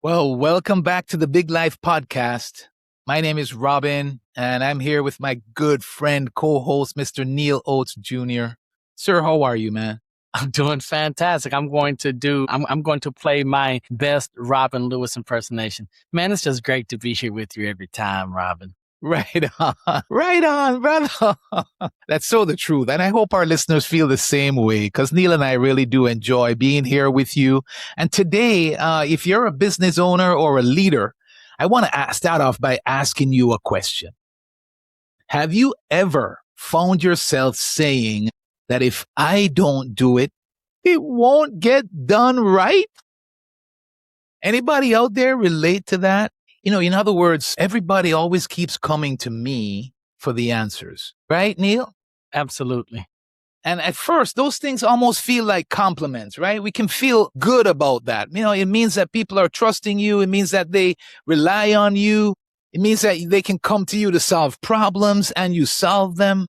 Well, welcome back to the Big Life Podcast. My name is Robin, and I'm here with my good friend, co-host, Mr. Neal Oates Jr. Sir, how are you, man? I'm doing fantastic. I'm going to play my best Robin Lewis impersonation. Man, it's just great to be here with you every time, Robin. Right on. Right on, brother. That's so the truth. And I hope our listeners feel the same way because Neal and I really do enjoy being here with you. And today, if you're a business owner or a leader, I want to start off by asking you a question. Have you ever found yourself saying that if I don't do it, it won't get done right? Anybody out there relate to that? In other words, everybody always keeps coming to me for the answers, right, Neal? Absolutely. And at first, those things almost feel like compliments, right? We can feel good about that. It means that people are trusting you. It means that they rely on you. It means that they can come to you to solve problems and you solve them.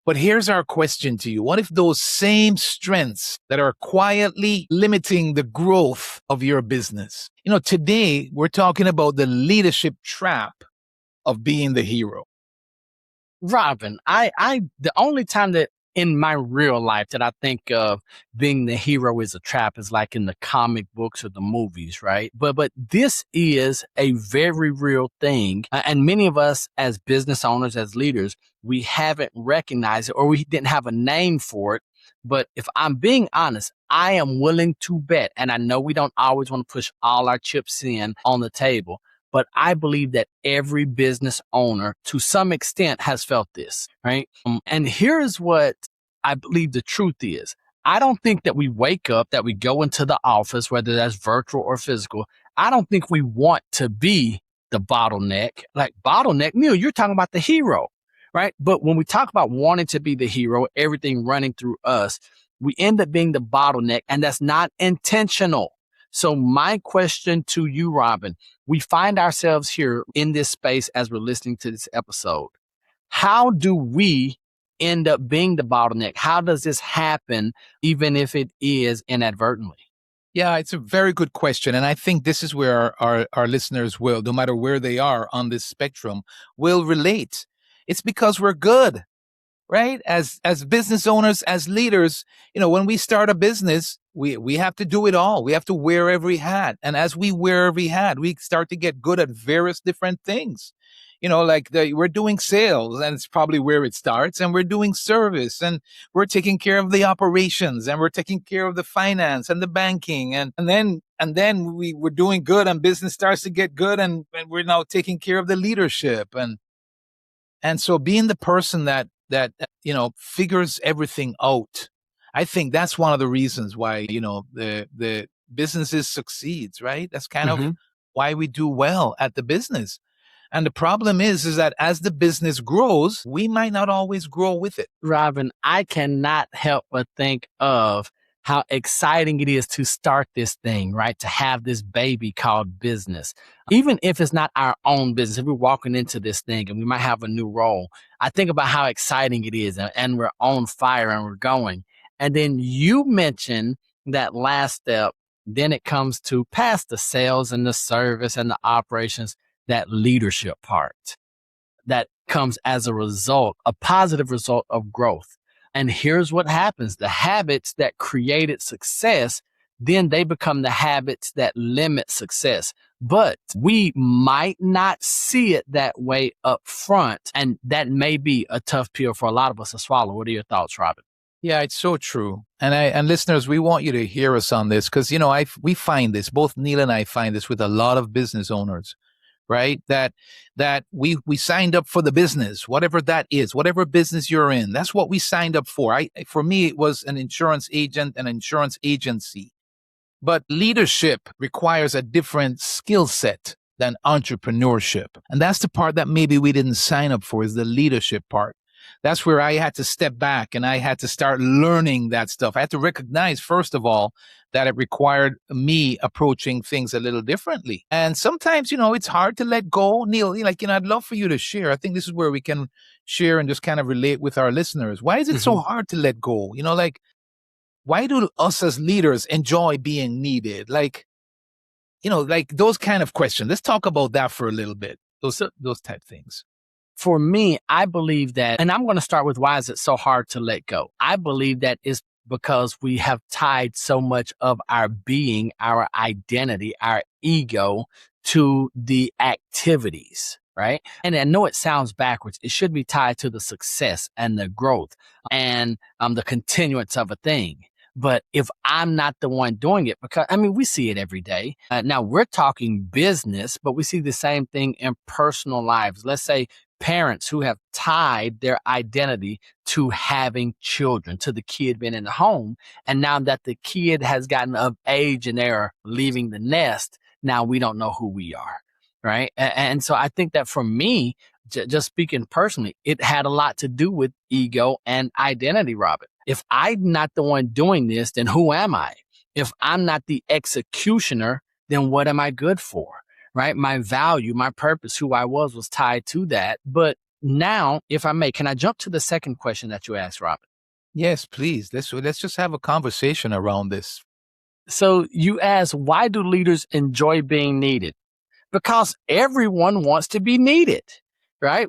But here's our question to you. What if those same strengths that are quietly limiting the growth of your business? Today we're talking about the leadership trap of being the hero. Robin, the only time that in my real life that I think of being the hero is a trap is like in the comic books or the movies, right? But this is a very real thing. And many of us as business owners, as leaders, we haven't recognized it or we didn't have a name for it. But if I'm being honest, I am willing to bet, and I know we don't always want to push all our chips in on the table, but I believe that every business owner to some extent has felt this, right? And here's what I believe the truth is. I don't think that we wake up, that we go into the office, whether that's virtual or physical. I don't think we want to be the bottleneck. Like bottleneck, Neal, you're talking about the hero, right? But when we talk about wanting to be the hero, everything running through us, we end up being the bottleneck, and that's not intentional. So my question to you, Robin, we find ourselves here in this space as we're listening to this episode. How do we end up being the bottleneck? How does this happen, even if it is inadvertently? Yeah, it's a very good question. And I think this is where our listeners will, no matter where they are on this spectrum, will relate. It's because we're good, right? As business owners, as leaders, when we start a business, we have to do it all. We have to wear every hat. And as we wear every hat, we start to get good at various different things. We're doing sales, and it's probably where it starts. And we're doing service, and we're taking care of the operations, and we're taking care of the finance and the banking. And then we're doing good, and business starts to get good, and we're now taking care of the leadership. And so being the person that figures everything out. I think that's one of the reasons why, the businesses succeeds, right? That's kind of why we do well at the business. And the problem is that as the business grows, we might not always grow with it. Robin, I cannot help but think of how exciting it is to start this thing, right? To have this baby called business. Even if it's not our own business, if we're walking into this thing and we might have a new role, I think about how exciting it is and we're on fire and we're going. And then you mentioned that last step, then it comes to past the sales and the service and the operations, that leadership part that comes as a result, a positive result of growth. And here's what happens. The habits that created success, then they become the habits that limit success. But we might not see it that way up front. And that may be a tough pill for a lot of us to swallow. What are your thoughts, Robin? Yeah, it's so true. And listeners, we want you to hear us on this because, we find this, both Neal and I find this with a lot of business owners, right? That we signed up for the business, whatever that is, whatever business you're in. That's what we signed up for. For me, it was an insurance agent, an insurance agency. But leadership requires a different skill set than entrepreneurship. And that's the part that maybe we didn't sign up for, is the leadership part. That's where I had to step back and I had to start learning that stuff. I had to recognize, first of all, that it required me approaching things a little differently. And sometimes, it's hard to let go. Neal, I'd love for you to share. I think this is where we can share and just kind of relate with our listeners. Why is it so hard to let go? Why do us as leaders enjoy being needed? like those kind of questions. Let's talk about that for a little bit. Those type things. For me, I believe that, and I'm going to start with why is it so hard to let go? I believe that is because we have tied so much of our being, our identity, our ego to the activities, right? And I know it sounds backwards. It should be tied to the success and the growth and the continuance of a thing. But if I'm not the one doing it, because I mean, we see it every day. Now we're talking business, but we see the same thing in personal lives. Let's say parents who have tied their identity to having children, to the kid being in the home. And now that the kid has gotten of age and they're leaving the nest, now we don't know who we are. Right. And so I think that for me, just speaking personally, it had a lot to do with ego and identity, Robert. If I'm not the one doing this, then who am I? If I'm not the executioner, then what am I good for? Right? My value, my purpose, who I was tied to that. But now, if I may, can I jump to the second question that you asked, Robert? Yes, please. Let's just have a conversation around this. So you asked, why do leaders enjoy being needed? Because everyone wants to be needed, right?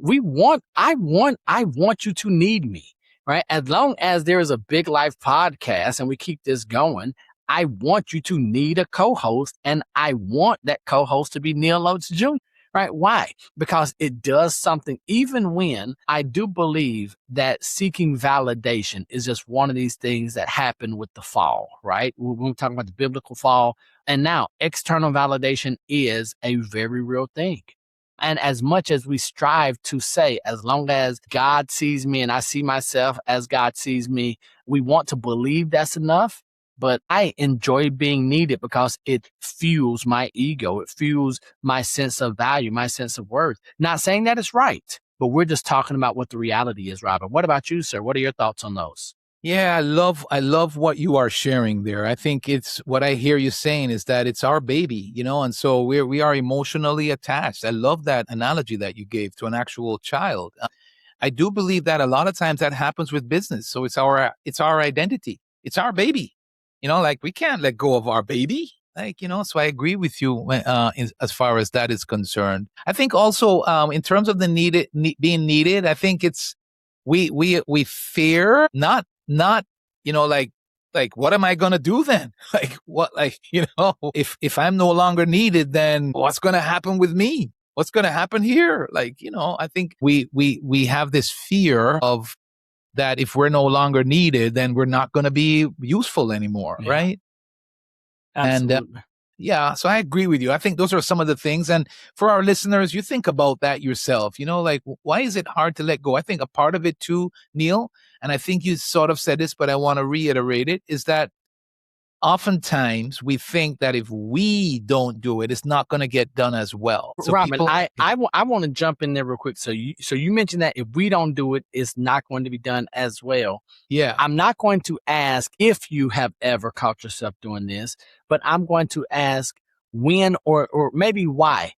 I want you to need me, right? As long as there is a Big Life podcast and we keep this going, I want you to need a co-host, and I want that co-host to be Neal Oates Jr., right? Why? Because it does something, even when I do believe that seeking validation is just one of these things that happen with the fall, right? When we're talking about the biblical fall, and now external validation is a very real thing. And as much as we strive to say, as long as God sees me and I see myself as God sees me, we want to believe that's enough. But I enjoy being needed because it fuels my ego. It fuels my sense of value, my sense of worth. Not saying that it's right, but we're just talking about what the reality is, Robert. What about you, sir? What are your thoughts on those? Yeah, I love what you are sharing there. I think it's what I hear you saying is that it's our baby, and so we are emotionally attached. I love that analogy that you gave to an actual child. I do believe that a lot of times that happens with business. So it's our identity. It's our baby. Like we can't let go of our baby. Like, so I agree with you as far as that is concerned. I think also in terms of the being needed, I think it's we fear not like what am I going to do then? Like what, like, if I'm no longer needed, then what's going to happen with me? What's going to happen here? Like, I think we have this fear of that if we're no longer needed, then we're not going to be useful anymore. Yeah, right. And absolutely. yeah, so I agree with you. I think those are some of the things. And for our listeners, you think about that yourself, like why is it hard to let go? I think a part of it too, Neal, and I think you sort of said this, but I want to reiterate it, is that oftentimes we think that if we don't do it, it's not going to get done as well. So Robin, people, I want to jump in there real quick. So you mentioned that if we don't do it, it's not going to be done as well. yeah, I'm not going to ask if you have ever caught yourself doing this, but I'm going to ask when or maybe why.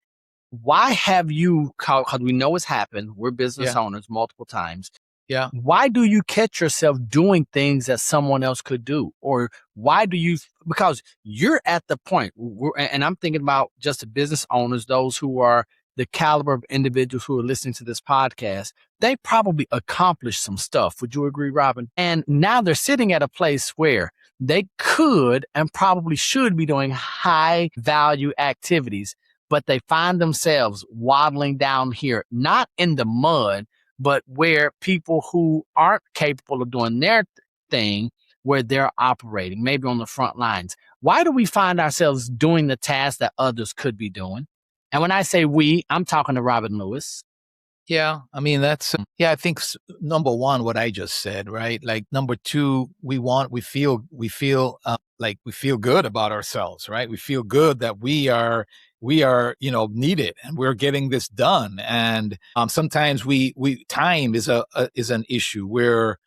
Why have you caught, because we know it's happened. We're business yeah, owners multiple times. yeah, Why do you catch yourself doing things that someone else could do? Or why do you, because you're at the point, and I'm thinking about just the business owners, those who are the caliber of individuals who are listening to this podcast, they probably accomplished some stuff. Would you agree, Robin? And now they're sitting at a place where they could and probably should be doing high value activities, but they find themselves waddling down here, not in the mud, but where people who aren't capable of doing their thing, where they're operating, maybe on the front lines. Why do we find ourselves doing the tasks that others could be doing? And when I say we, I'm talking to Robin Lewis. yeah. I mean, I think number one, what I just said, right? Like number two, we feel like we feel good about ourselves, right? We feel good that we are needed and we're getting this done. And sometimes time is an issue where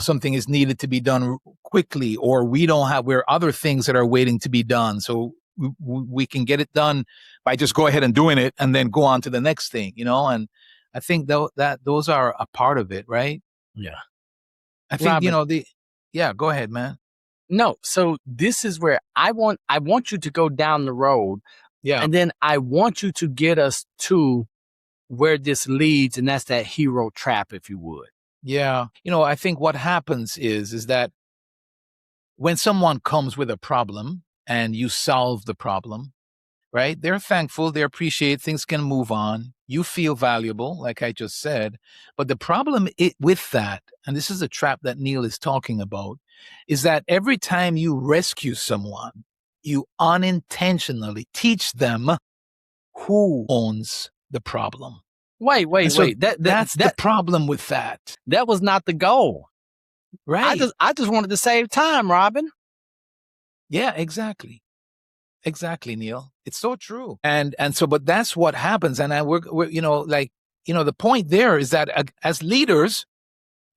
something is needed to be done quickly, or we don't have where other things that are waiting to be done. So we can get it done by just go ahead and doing it and then go on to the next thing, and I think that those are a part of it, right? Yeah. I think Robin, yeah, go ahead, man. No, so this is where I want you to go down the road, Yeah. and then I want you to get us to where this leads, and that's that hero trap, if you would. Yeah. I think what happens is that when someone comes with a problem and you solve the problem, right? They're thankful, they appreciate, things can move on. You feel valuable, like I just said. But the problem with that, and this is a trap that Neal is talking about, is that every time you rescue someone, you unintentionally teach them who owns the problem. Wait, And wait, so wait. That that that's the that problem with that, that was not the goal. right? I just wanted to save time, Robin. Yeah, exactly. Exactly, Neal. It's so true. And so, but that's what happens. And we're the point there is that as leaders,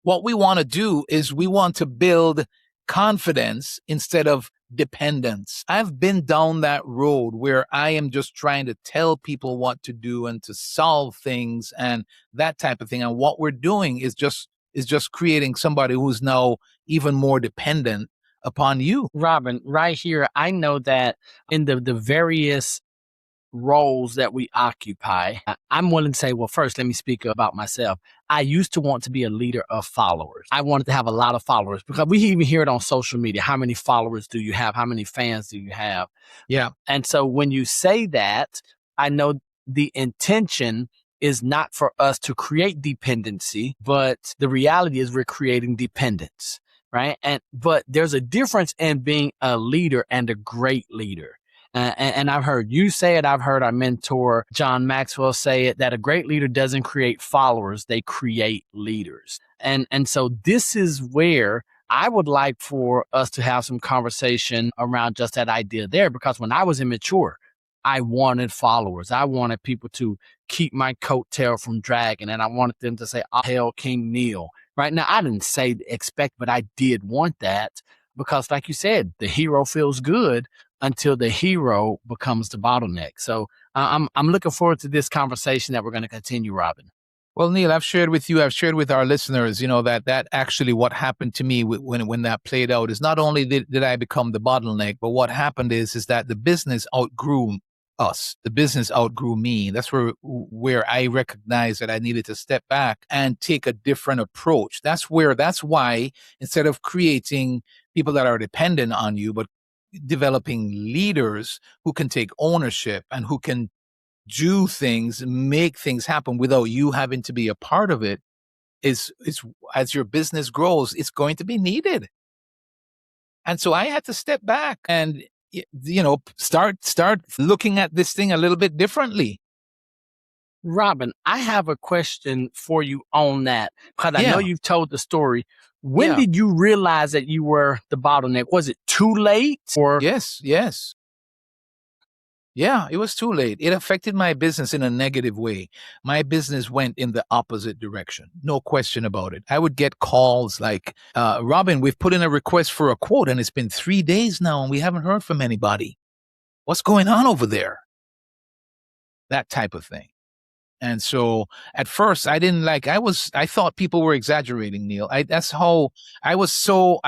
what we want to do is we want to build confidence instead of dependence. I've been down that road where I am just trying to tell people what to do and to solve things and that type of thing. And what we're doing is just creating somebody who's now even more dependent upon you. Robin, right here, I know that in the various roles that we occupy, I'm willing to say, well, first, let me speak about myself. I used to want to be a leader of followers. I wanted to have a lot of followers because we even hear it on social media. How many followers do you have? How many fans do you have? Yeah. And so when you say that, I know the intention is not for us to create dependency, but the reality is we're creating dependence, right? But there's a difference in being a leader and a great leader. And I've heard you say it. I've heard our mentor, John Maxwell, say it, that a great leader doesn't create followers, they create leaders. And so this is where I would like for us to have some conversation around just that idea there, because when I was immature, I wanted followers. I wanted people to keep my coattail from dragging, and I wanted them to say, "Oh, hail King Neal." Right now, I didn't say expect, but I did want that because, like you said, the hero feels good until the hero becomes the bottleneck. So I'm looking forward to this conversation that we're going to continue, Robin. Well, Neal, I've shared with our listeners, that actually what happened to me when that played out is not only did I become the bottleneck, but what happened is that the business outgrew us. The business outgrew me. That's where I recognized that I needed to step back and take a different approach. That's why instead of creating people that are dependent on you, but developing leaders who can take ownership and who can do things, make things happen without you having to be a part of it is as your business grows, it's going to be needed. And so I had to step back and start looking at this thing a little bit differently. Robin, I have a question for you on that because I know Yeah. you've told the story. When Yeah. did you realize that you were the bottleneck? Was it too late or? Yes. Yeah, it was too late. It affected my business in a negative way. My business went in the opposite direction. No question about it. I would get calls like, Robin, we've put in a request for a quote and it's been 3 days now and we haven't heard from anybody. What's going on over there? That type of thing. And so at first I didn't I thought people were exaggerating, Neal. That's how I was so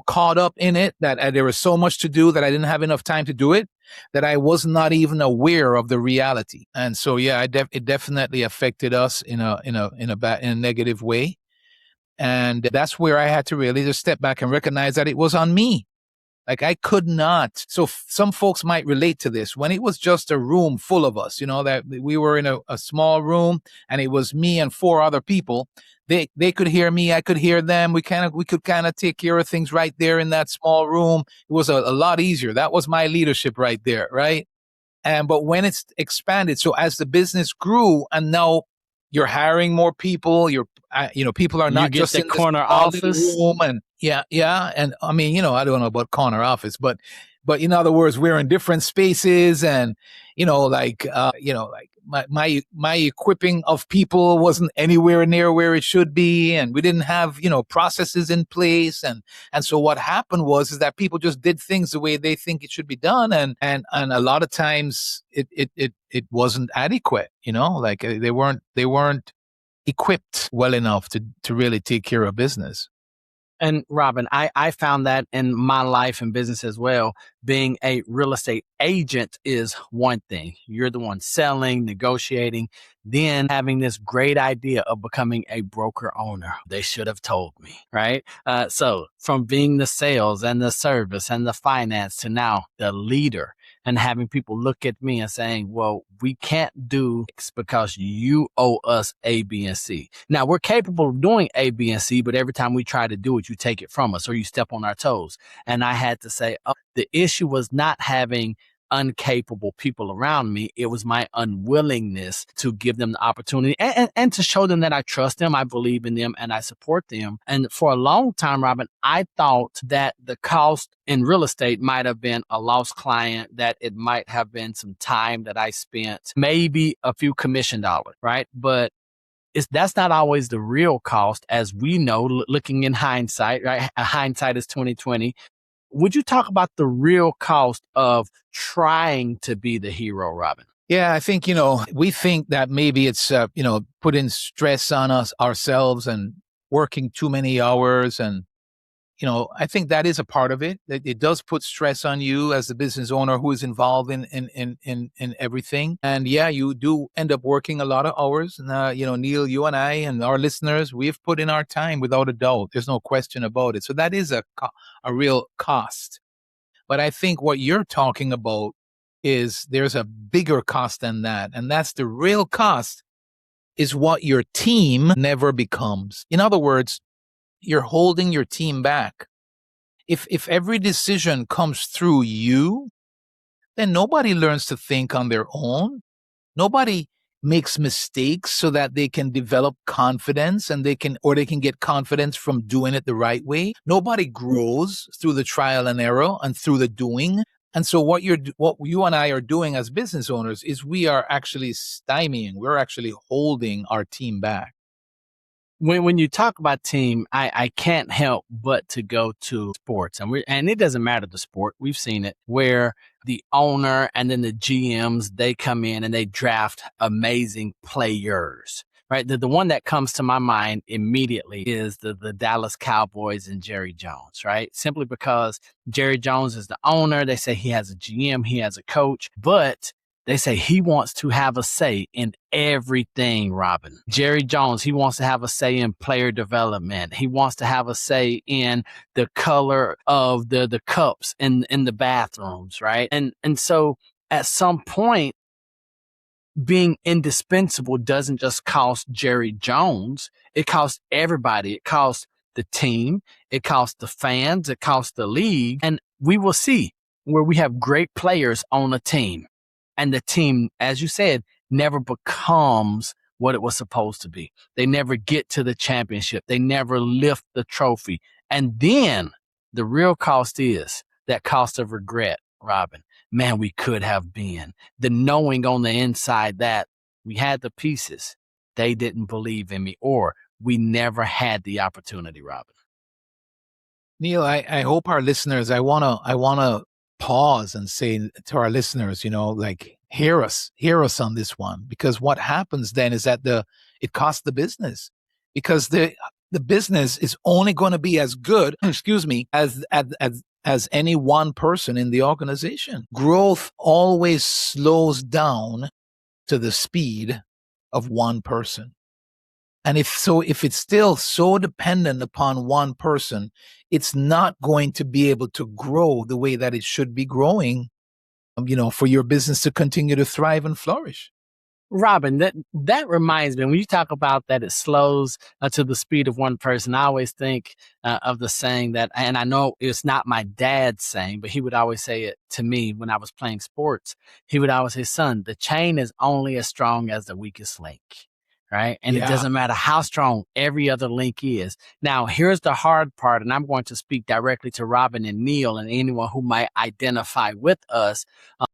caught up in it that there was so much to do that I didn't have enough time to do it, that I was not even aware of the reality. And so, yeah, it definitely affected us in a negative way. And that's where I had to really just step back and recognize that it was on me. Like I could not. So some folks might relate to this. When it was just a room full of us, that we were in a small room and it was me and 4 other people. They could hear me, I could hear them. We could kind of take care of things right there in that small room. It was a lot easier. That was my leadership right there, right? But when it's expanded, so as the business grew and now you're hiring more people, people are You not get just the in this corner small little office. room and yeah. And I mean, I don't know about corner office, but in other words, we're in different spaces and, like my equipping of people wasn't anywhere near where it should be. And we didn't have, processes in place. And so what happened is that people just did things the way they think it should be done. And a lot of times it wasn't adequate, like they weren't equipped well enough to really take care of business. And Robin, I found that in my life and business as well. Being a real estate agent is one thing. You're the one selling, negotiating, then having this great idea of becoming a broker owner. They should have told me, right? So from being the sales and the service and the finance to now the leader, and having people look at me and saying, well, we can't do X because you owe us A, B, and C. Now, we're capable of doing A, B, and C, but every time we try to do it, you take it from us or you step on our toes. And I had to say, oh, the issue was not having incapable people around me. It was my unwillingness to give them the opportunity and to show them that I trust them, I believe in them, and I support them. And for a long time, Robin, I thought that the cost in real estate might have been a lost client, that it might have been some time that I spent, maybe a few commission dollars, right? But that's not always the real cost, as we know, looking in hindsight, right? Hindsight is 2020. Would you talk about the real cost of trying to be the hero, Robin? Yeah, I think, we think that maybe it's, putting stress on us ourselves and working too many hours. And, I think that is a part of it. It does put stress on you as the business owner who is involved in everything. And yeah, you do end up working a lot of hours. And, Neal, you and I and our listeners, we've put in our time without a doubt. There's no question about it. So that is a real cost. But I think what you're talking about is there's a bigger cost than that. And that's the real cost is what your team never becomes. In other words, you're holding your team back. If every decision comes through you, then nobody learns to think on their own. Nobody makes mistakes so that they can develop confidence and they can get confidence from doing it the right way. Nobody grows through the trial and error and through the doing. And so what you and I are doing as business owners is we are actually stymieing. We're actually holding our team back. When you talk about team, I can't help but to go to sports, and it doesn't matter the sport. We've seen it where the owner and then the GMs, they come in and they draft amazing players, right? The one that comes to my mind immediately is the Dallas Cowboys and Jerry Jones, right? Simply because Jerry Jones is the owner. They say he has a GM, he has a coach, but they say he wants to have a say in everything, Robin. Jerry Jones, he wants to have a say in player development. He wants to have a say in the color of the cups in the bathrooms, right? And so at some point, being indispensable doesn't just cost Jerry Jones. It costs everybody. It costs the team. It costs the fans. It costs the league. And we will see where we have great players on a team. And the team, as you said, never becomes what it was supposed to be. They never get to the championship. They never lift the trophy. And then the real cost is that cost of regret, Robin. Man, we could have been. The knowing on the inside that we had the pieces. They didn't believe in me, or we never had the opportunity, Robin. Neal, I hope our listeners, I wanna pause and say to our listeners, hear us on this one, because what happens then is that it costs the business, because the business is only going to be as good, excuse me, as any one person in the organization. Growth always slows down to the speed of one person. And if it's still so dependent upon one person, it's not going to be able to grow the way that it should be growing, for your business to continue to thrive and flourish. Robin, that reminds me, when you talk about that it slows to the speed of one person, I always think of the saying that, and I know it's not my dad's saying, but he would always say it to me when I was playing sports. He would always say, son, the chain is only as strong as the weakest link. Right. And Yeah. It doesn't matter how strong every other link is. Now, here's the hard part, and I'm going to speak directly to Robin and Neal and anyone who might identify with us.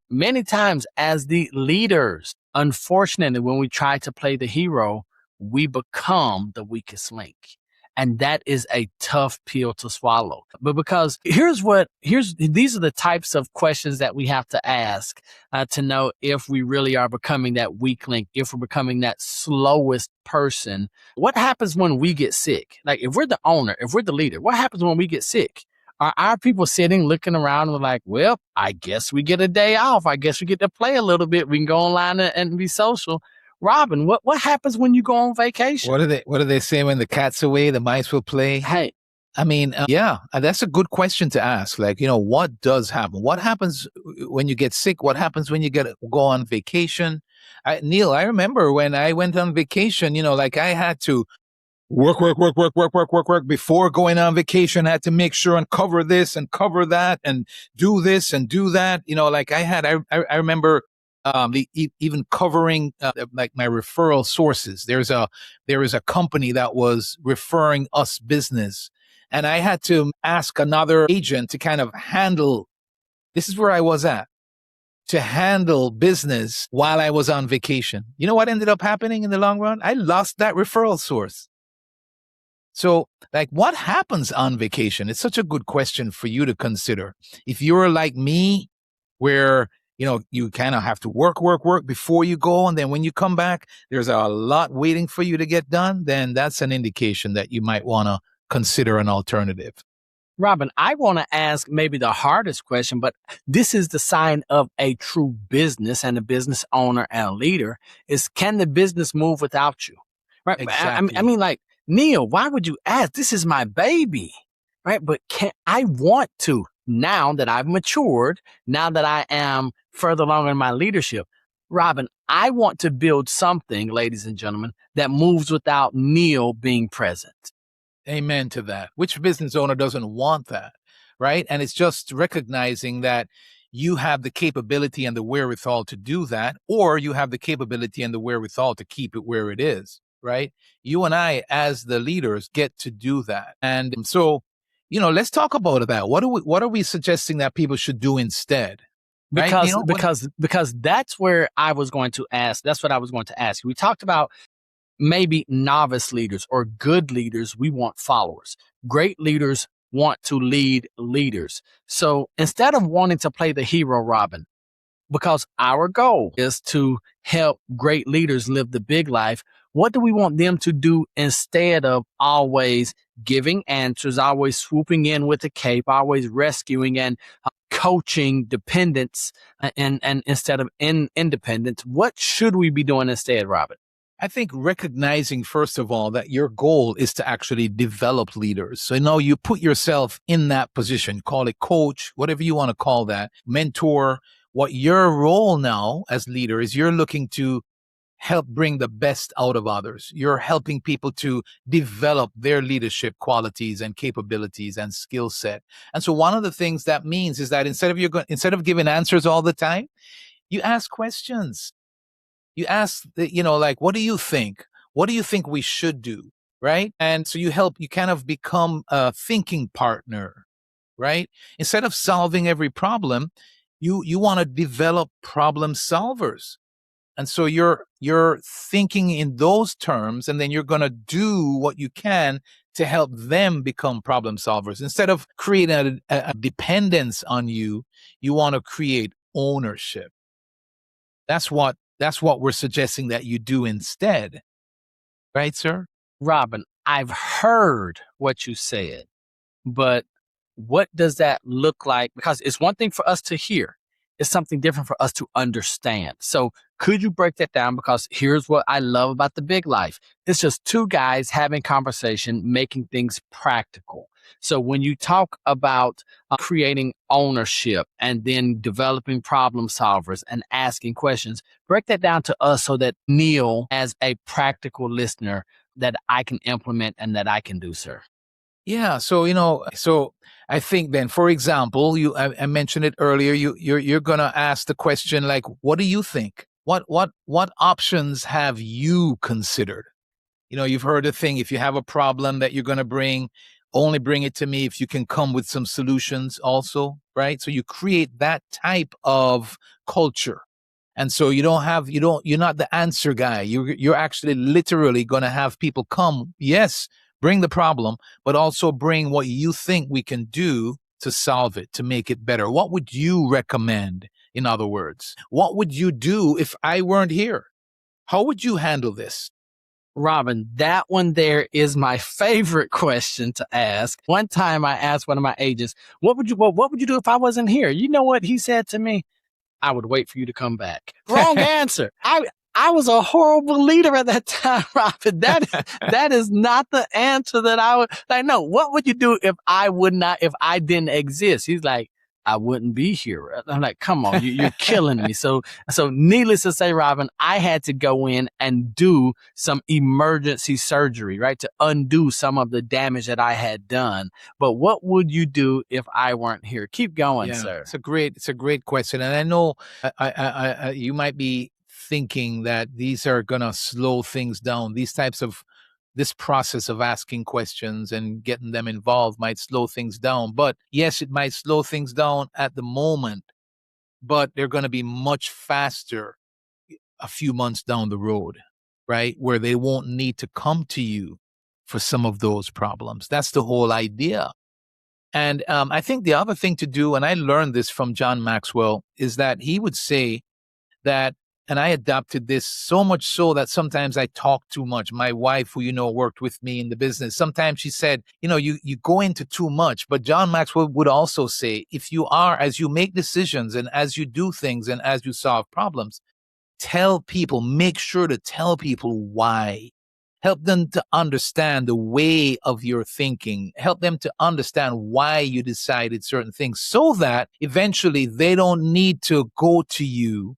Many times as the leaders, unfortunately, when we try to play the hero, we become the weakest link. And that is a tough pill to swallow. But because these are the types of questions that we have to ask to know if we really are becoming that weak link, if we're becoming that slowest person. What happens when we get sick? Like if we're the owner, if we're the leader, what happens when we get sick? Are our people sitting, looking around and like, well, I guess we get a day off. I guess we get to play a little bit. We can go online and be social. Robin, what happens when you go on vacation? What do they say when the cat's away, the mice will play? Hey, I mean, that's a good question to ask. Like, what does happen? What happens when you get sick? What happens when you go on vacation? Neal, I remember when I went on vacation, like I had to work before going on vacation. I had to make sure and cover this and cover that and do this and do that. Like I remember even covering like my referral sources. There is a company that was referring us business, and I had to ask another agent to kind of handle. This is where I was at, to handle business while I was on vacation. You know what ended up happening in the long run? I lost that referral source. So, like, what happens on vacation? It's such a good question for you to consider. If you're like me, where, you kind of have to work before you go, and then when you come back, there's a lot waiting for you to get done, then that's an indication that you might want to consider an alternative. Robin, I want to ask maybe the hardest question, but this is the sign of a true business and a business owner and a leader is, can the business move without you? Right? Exactly. I mean, like, Neal, why would you ask? This is my baby, right? But I want to, now that I've matured, now that I am further along in my leadership, Robin, I want to build something, ladies and gentlemen, that moves without Neal being present. Amen to that. Which business owner doesn't want that, right? And it's just recognizing that you have the capability and the wherewithal to do that, or you have the capability and the wherewithal to keep it where it is, right? You and I, as the leaders, get to do that. And so, let's talk about that. What are we suggesting that people should do instead? Because right? because that's where I was going to ask. That's what I was going to ask. We talked about maybe novice leaders or good leaders. We want followers. Great leaders want to lead leaders. So instead of wanting to play the hero, Robin, because our goal is to help great leaders live the big life, what do we want them to do instead of always giving answers, always swooping in with a cape, always rescuing and coaching dependence and instead of independence? What should we be doing instead, Robin? I think recognizing, first of all, that your goal is to actually develop leaders. So now you put yourself in that position, call it coach, whatever you want to call that, mentor. What your role now as leader is, you're looking to help bring the best out of others. You're helping people to develop their leadership qualities and capabilities and skill set. And so one of the things that means is that instead of giving answers all the time, you ask questions. You ask, like, what do you think? What do you think we should do? Right? And so you kind of become a thinking partner, right? Instead of solving every problem, you want to develop problem solvers. And so you're thinking in those terms, and then you're going to do what you can to help them become problem solvers. Instead of creating a dependence on you, you want to create ownership. That's what we're suggesting that you do instead. Right, sir? Robin, I've heard what you said, but what does that look like? Because it's one thing for us to hear. It's something different for us to understand. So could you break that down? Because here's what I love about the big life. It's just two guys having conversation, making things practical. So when you talk about creating ownership and then developing problem solvers and asking questions, break that down to us so that Neal, as a practical listener, that I can implement and that I can do, sir. Yeah. So I think then, for example, I mentioned it earlier. You're gonna ask the question like, what do you think? What options have you considered? You've heard the thing, if you have a problem that you're gonna only bring it to me if you can come with some solutions also, right? So you create that type of culture. And so you're not the answer guy. You're actually literally gonna have people come, yes, bring the problem, but also bring what you think we can do to solve it, to make it better. What would you recommend? In other words, what would you do if I weren't here? How would you handle this? Robin, that one there is my favorite question to ask. One time I asked one of my agents, what would you do if I wasn't here? You know what he said to me? I would wait for you to come back. Wrong answer. I was a horrible leader at that time, Robin. That is not the answer that I would like. No, what would you do if I didn't exist? He's like, I wouldn't be here. I'm like, come on, you're killing me. So needless to say, Robin, I had to go in and do some emergency surgery, right? To undo some of the damage that I had done. But what would you do if I weren't here? Keep going, sir. It's a great question. And I know you might be thinking that these are going to slow things down. This process of asking questions and getting them involved might slow things down. But yes, it might slow things down at the moment, but they're going to be much faster a few months down the road, right? Where they won't need to come to you for some of those problems. That's the whole idea. And I think the other thing to do, and I learned this from John Maxwell, is that he would say that, and I adopted this so much so that sometimes I talk too much. My wife, who, worked with me in the business, sometimes she said, you go into too much. But John Maxwell would also say, as you make decisions and as you do things and as you solve problems, make sure to tell people why. Help them to understand the way of your thinking. Help them to understand why you decided certain things so that eventually they don't need to go to you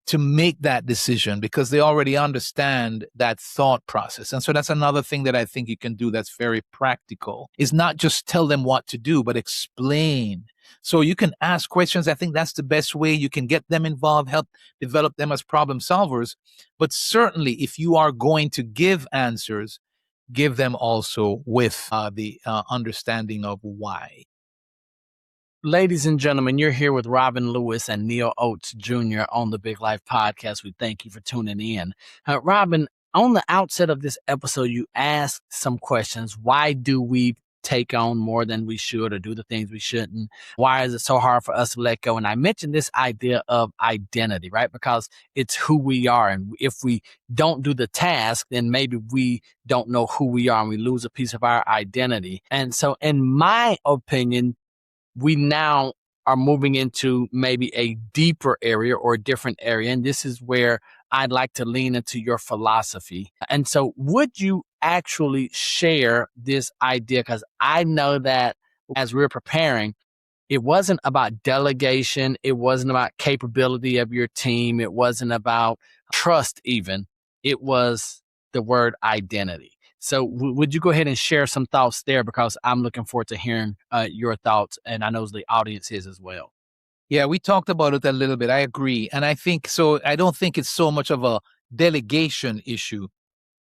to make that decision because they already understand that thought process. And so that's another thing that I think you can do that's very practical, is not just tell them what to do, but explain. So you can ask questions. I think that's the best way you can get them involved, help develop them as problem solvers. But certainly if you are going to give answers, give them also with the understanding of why. Ladies and gentlemen, you're here with Robin Lewis and Neal Oates Jr. on the Big Life Podcast. We thank you for tuning in. Robin, on the outset of this episode, you asked some questions. Why do we take on more than we should or do the things we shouldn't? Why is it so hard for us to let go? And I mentioned this idea of identity, right? Because it's who we are. And if we don't do the task, then maybe we don't know who we are and we lose a piece of our identity. And so in my opinion, we now are moving into maybe a deeper area or a different area. And this is where I'd like to lean into your philosophy. And so would you actually share this idea? Because I know that as we're preparing, it wasn't about delegation. It wasn't about capability of your team. It wasn't about trust even. It was the word identity. So would you go ahead and share some thoughts there? Because I'm looking forward to hearing your thoughts, and I know the audience is as well. Yeah, we talked about it a little bit. I agree. And I think so. I don't think it's so much of a delegation issue.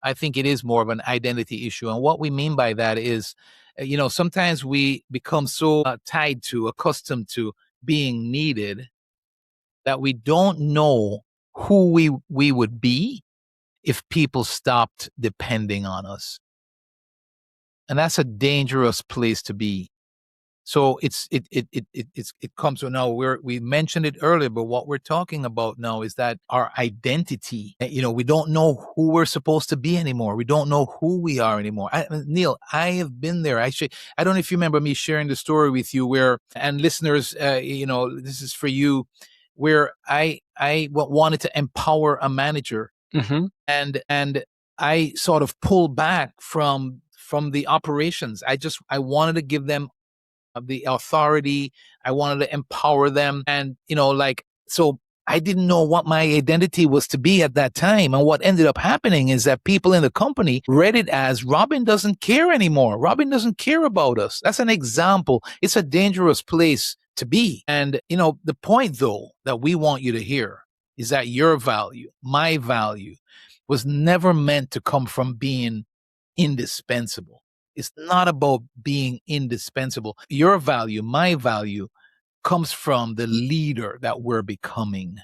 I think it is more of an identity issue. And what we mean by that is, sometimes we become so accustomed to being needed that we don't know who we would be if people stopped depending on us. And that's a dangerous place to be. So it comes to now we mentioned it earlier, but what we're talking about now is that our identity, we don't know who we're supposed to be anymore. We don't know who we are anymore. Neal, I have been there. I don't know if you remember me sharing the story with you and listeners, this is for you, where I wanted to empower a manager. Mm-hmm. And I sort of pulled back from the operations. I wanted to give them the authority. I wanted to empower them. And, so I didn't know what my identity was to be at that time. And what ended up happening is that people in the company read it as Robin doesn't care anymore. Robin doesn't care about us. That's an example. It's a dangerous place to be. And, the point though, that we want you to hear is that your value, my value, was never meant to come from being indispensable. It's not about being indispensable. Your value, my value, comes from the leader that we're becoming.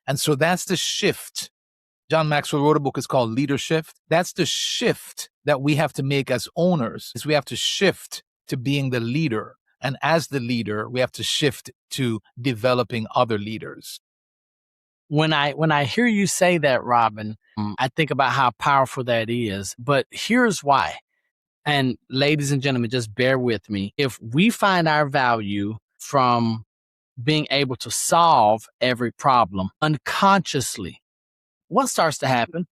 And so that's the shift John Maxwell wrote a book, it's called Leadership. That's the shift that we have to make as owners, is we have to shift to being the leader. And as the leader, we have to shift to developing other leaders. When I hear you say that, Robin, I think about how powerful that is. But here's why. And ladies and gentlemen, just bear with me. If we find our value from being able to solve every problem unconsciously, what starts to happen?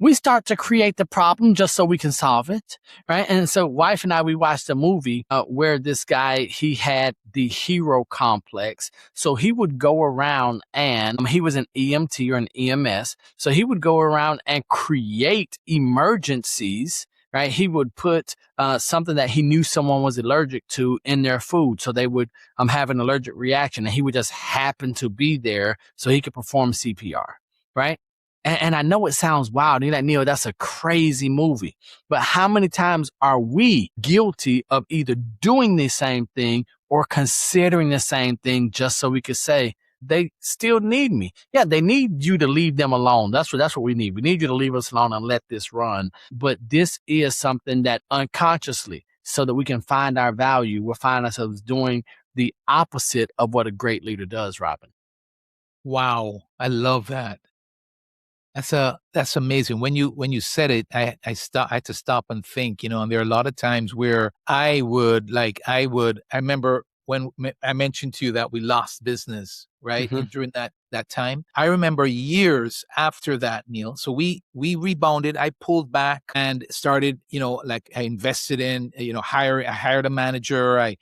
We start to create the problem just so we can solve it, right? And so wife and I, we watched a movie where this guy, he had the hero complex. So he would go around and he was an EMT or an EMS. So he would go around and create emergencies, right? He would put something that he knew someone was allergic to in their food. So they would have an allergic reaction, and he would just happen to be there so he could perform CPR, right? And I know it sounds wild. You're like, Neal, that's a crazy movie. But how many times are we guilty of either doing the same thing or considering the same thing just so we could say, they still need me? Yeah, they need you to leave them alone. That's what we need. We need you to leave us alone and let this run. But this is something that unconsciously, so that we can find our value, we'll find ourselves doing the opposite of what a great leader does, Robin. Wow. I love that. That's amazing. When you said it, I had to stop and think, and there are a lot of times where I remember when I mentioned to you that we lost business, right? Mm-hmm. During that time. I remember years after that, Neal. So we rebounded. I pulled back and started, I invested in, I hired a manager. I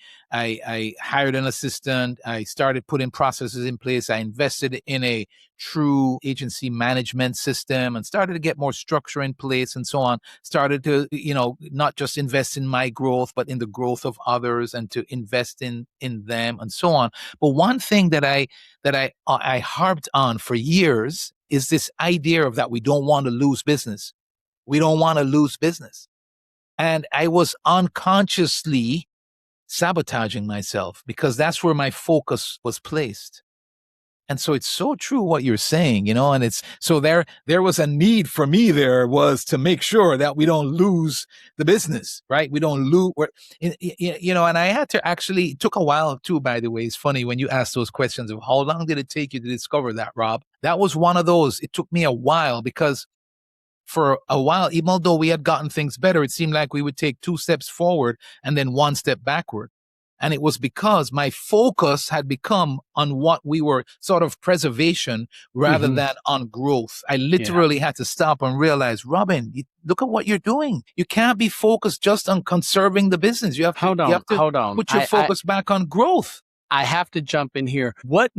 hired an assistant. I started putting processes in place. I invested in a true agency management system and started to get more structure in place and so on. Started to, not just invest in my growth, but in the growth of others and to invest in them and so on. But one thing that I harped on for years is this idea of that we don't want to lose business. We don't want to lose business. And I was unconsciously sabotaging myself because that's where my focus was placed. And so it's so true what you're saying, and it's so there was a need for me there was to make sure that we don't lose the business, right? We don't lose, and I had to actually, it took a while too, by the way. It's funny when you ask those questions of how long did it take you to discover that, Rob? That was one of those. It took me a while because for a while, even though we had gotten things better, it seemed like we would take 2 steps forward and then 1 step backward. And it was because my focus had become on what we were sort of preservation rather than on growth. I literally had to stop and realize, Robin, look at what you're doing. You can't be focused just on conserving the business. You have to put your focus back on growth. I have to jump in here. What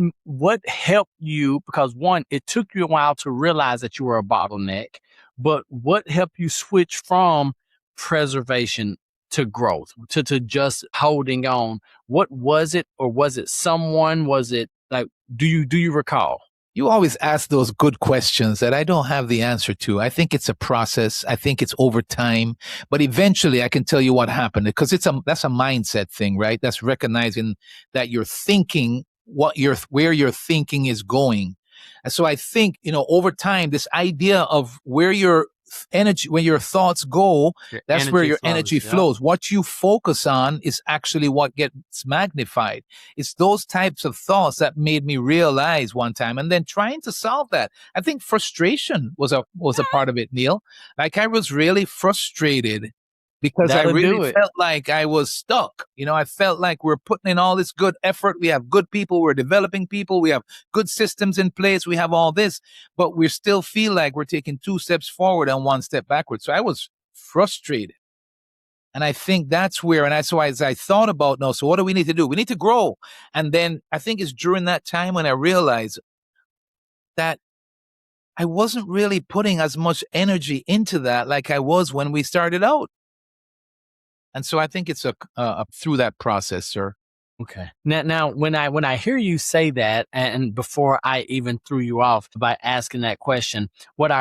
helped you? Because one, it took you a while to realize that you were a bottleneck, but what helped you switch from preservation to growth, to just holding on? What was it? Or was it someone? Was it like, do you recall? You always ask those good questions that I don't have the answer to. I think it's a process. I think it's over time, but eventually I can tell you what happened because that's a mindset thing, right? That's recognizing that you're thinking where your thinking is going. And so I think, over time, this idea of where your energy, when your thoughts go, that's where your energy flows. What you focus on is actually what gets magnified. It's those types of thoughts that made me realize one time, and then trying to solve that. I think frustration was a part of it, Neal. Like I was really frustrated because I really felt like I was stuck. I felt like we're putting in all this good effort. We have good people. We're developing people. We have good systems in place. We have all this, but we still feel like we're taking 2 steps forward and 1 step backward. So I was frustrated. And I think that's where, and that's why as I thought about, no, so what do we need to do? We need to grow. And then I think it's during that time when I realized that I wasn't really putting as much energy into that like I was when we started out. And so I think it's through that process, sir. Okay. Now, when I hear you say that, and before I even threw you off by asking that question, what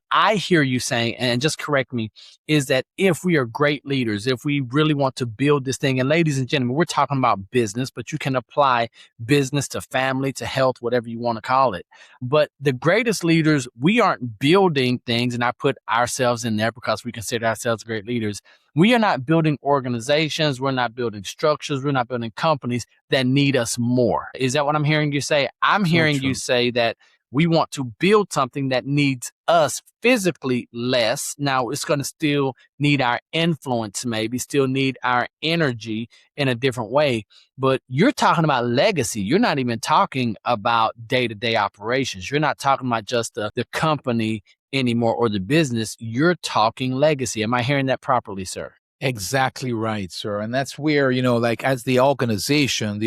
I hear you saying, and just correct me, is that if we are great leaders, if we really want to build this thing, and ladies and gentlemen, we're talking about business, but you can apply business to family, to health, whatever you want to call it. But the greatest leaders, we aren't building things, and I put ourselves in there because we consider ourselves great leaders. We are not building organizations. We're not building structures. We're not building companies that need us more. Is that what I'm hearing you say? I'm So hearing you true. say that we want to build something that needs us physically less. Now, it's going to still need our influence, maybe still need our energy in a different way. But you're talking about legacy. You're not even talking about day-to-day operations. You're not talking about just the company anymore or the business. You're talking legacy. Am I hearing that properly, sir? Exactly right, sir. And that's where, like as the organization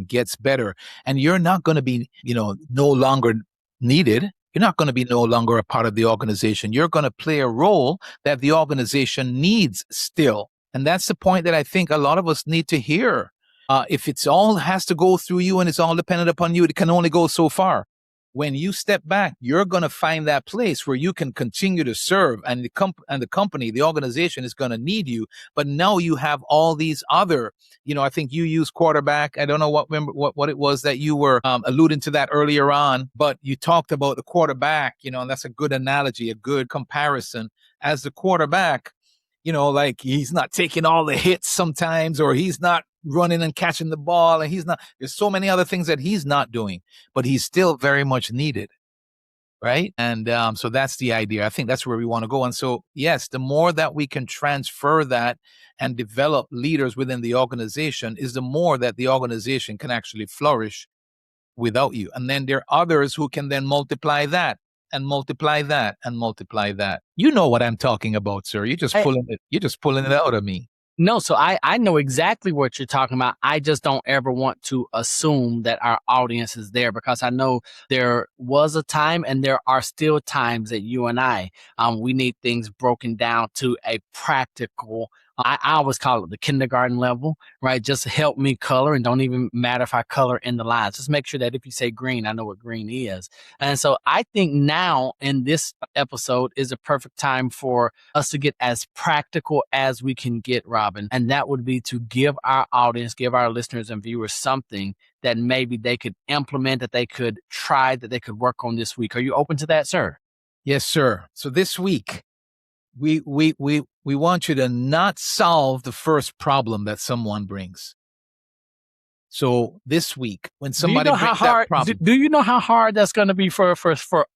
gets better and you're not going to be, no longer needed. You're not going to be no longer a part of the organization. You're going to play a role that the organization needs still. And that's the point that I think a lot of us need to hear. If it's all has to go through you and it's all dependent upon you, it can only go so far. When you step back, you're going to find that place where you can continue to serve, and the company, the organization is going to need you. But now you have all these other, I think you use quarterback. I don't know what it was that you were alluding to that earlier on, but you talked about the quarterback, and that's a good analogy, a good comparison. As the quarterback, like he's not taking all the hits sometimes, or he's not running and catching the ball, and there's so many other things that he's not doing, but he's still very much needed. Right. And so that's the idea. I think that's where we want to go. And so, yes, the more that we can transfer that and develop leaders within the organization is the more that the organization can actually flourish without you. And then there are others who can then multiply that and multiply that and multiply that. You know what I'm talking about, sir. You're just pulling it out of me. No, so I know exactly what you're talking about. I just don't ever want to assume that our audience is there, because I know there was a time and there are still times that you and I, we need things broken down to a practical. I always call it the kindergarten level, right? Just help me color, and don't even matter if I color in the lines. Just make sure that if you say green, I know what green is. And so I think now in this episode is a perfect time for us to get as practical as we can get, Robin. And that would be to give our audience, give our listeners and viewers something that maybe they could implement, that they could try, that they could work on this week. Are you open to that, sir? Yes, sir. So this week, we want you to not solve the first problem that someone brings. So this week, when somebody brings that problem, do you know how hard that's going to be for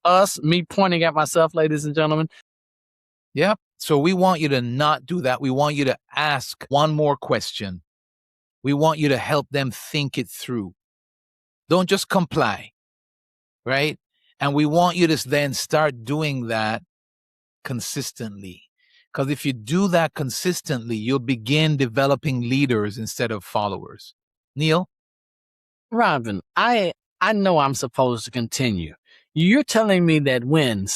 us, me pointing at myself, ladies and gentlemen? yeah. So we want you to not do that. We want you to ask one more question. We want you to help them think it through. Don't just comply, right? And we want you to then start doing that consistently. Because if you do that consistently, you'll begin developing leaders instead of followers. Neal? Robin, I know I'm supposed to continue. You're telling me that when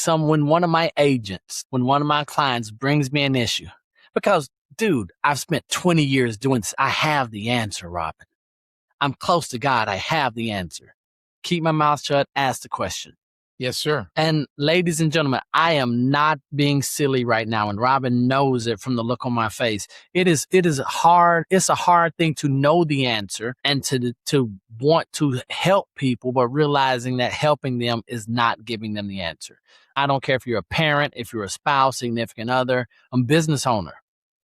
one of my agents, when one of my clients brings me an issue, because dude, I've spent 20 years doing this. I have the answer, Robin. I'm close to God. I have the answer. Keep my mouth shut. Ask the question. Yes, sir. And ladies and gentlemen, I am not being silly right now, and Robin knows it from the look on my face. It is hard. It's a hard thing to know the answer and to want to help people, but realizing that helping them is not giving them the answer. I don't care if you're a parent, if you're a spouse, significant other, a business owner.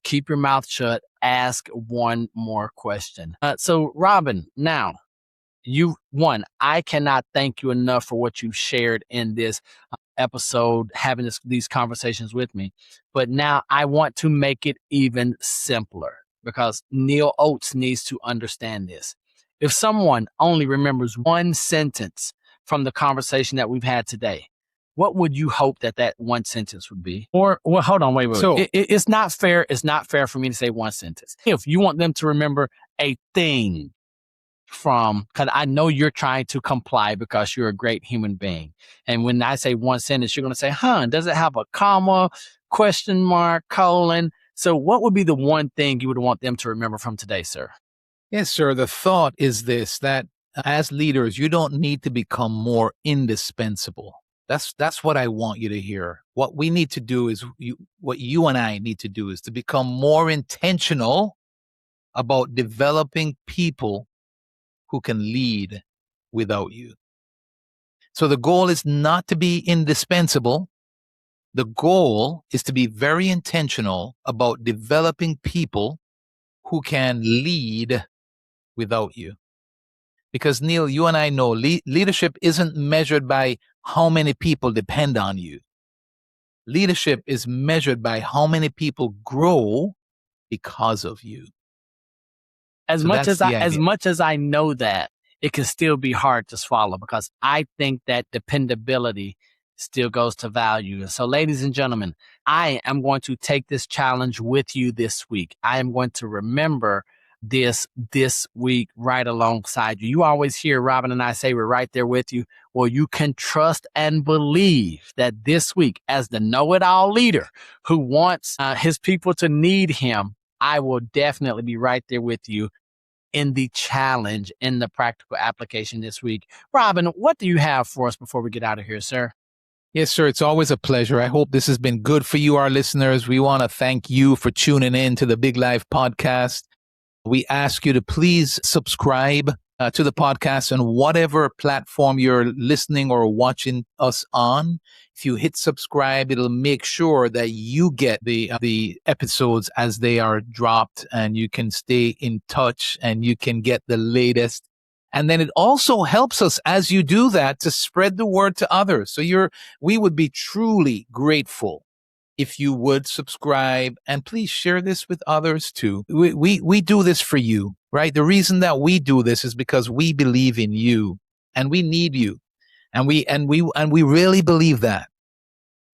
Keep your mouth shut. Ask one more question. So Robin, now, I cannot thank you enough for what you shared in this episode, having these conversations with me. But now I want to make it even simpler, because Neal Oates needs to understand this. If someone only remembers one sentence from the conversation that we've had today, what would you hope that one sentence would be? Or, well, hold on, wait. So- It's not fair. It's not fair for me to say one sentence. If you want them to remember a thing because I know you're trying to comply because you're a great human being. And when I say one sentence, you're going to say, does it have a comma, question mark, colon? So what would be the one thing you would want them to remember from today, sir? Yes, sir. The thought is this, that as leaders, you don't need to become more indispensable. That's what I want you to hear. What we need to do is what you and I need to do is to become more intentional about developing people who can lead without you. So the goal is not to be indispensable. The goal is to be very intentional about developing people who can lead without you. Because, Neal, you and I know leadership isn't measured by how many people depend on you. Leadership is measured by how many people grow because of you. As So much that's as the idea. I know that, it can still be hard to swallow, because I think that dependability still goes to value. So, ladies and gentlemen, I am going to take this challenge with you this week. I am going to remember this week right alongside you. You always hear Robin and I say we're right there with you. Well, you can trust and believe that this week, as the know-it-all leader who wants his people to need him, I will definitely be right there with you in the challenge, in the practical application this week. Robin, what do you have for us before we get out of here, sir? Yes, sir. It's always a pleasure. I hope this has been good for you, our listeners. We want to thank you for tuning in to the Big Life podcast. We ask you to please subscribe to the podcast on whatever platform you're listening or watching us on. If you hit subscribe, it'll make sure that you get the episodes as they are dropped, and you can stay in touch and you can get the latest. And then it also helps us as you do that to spread the word to others. So we would be truly grateful if you would subscribe, and please share this with others too. We do this for you, right? The reason that we do this is because we believe in you and we need you. And we really believe that.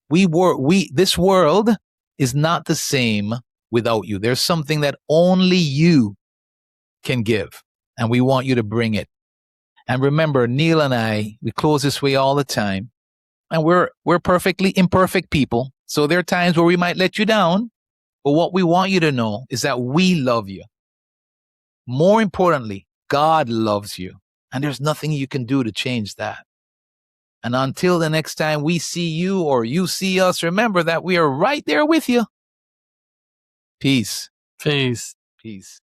This world is not the same without you. There's something that only you can give, and we want you to bring it. And remember, Neal and I, we close this way all the time, and we're perfectly imperfect people. So there are times where we might let you down, but what we want you to know is that we love you. More importantly, God loves you, and there's nothing you can do to change that. And until the next time we see you or you see us, remember that we are right there with you. Peace. Peace. Peace.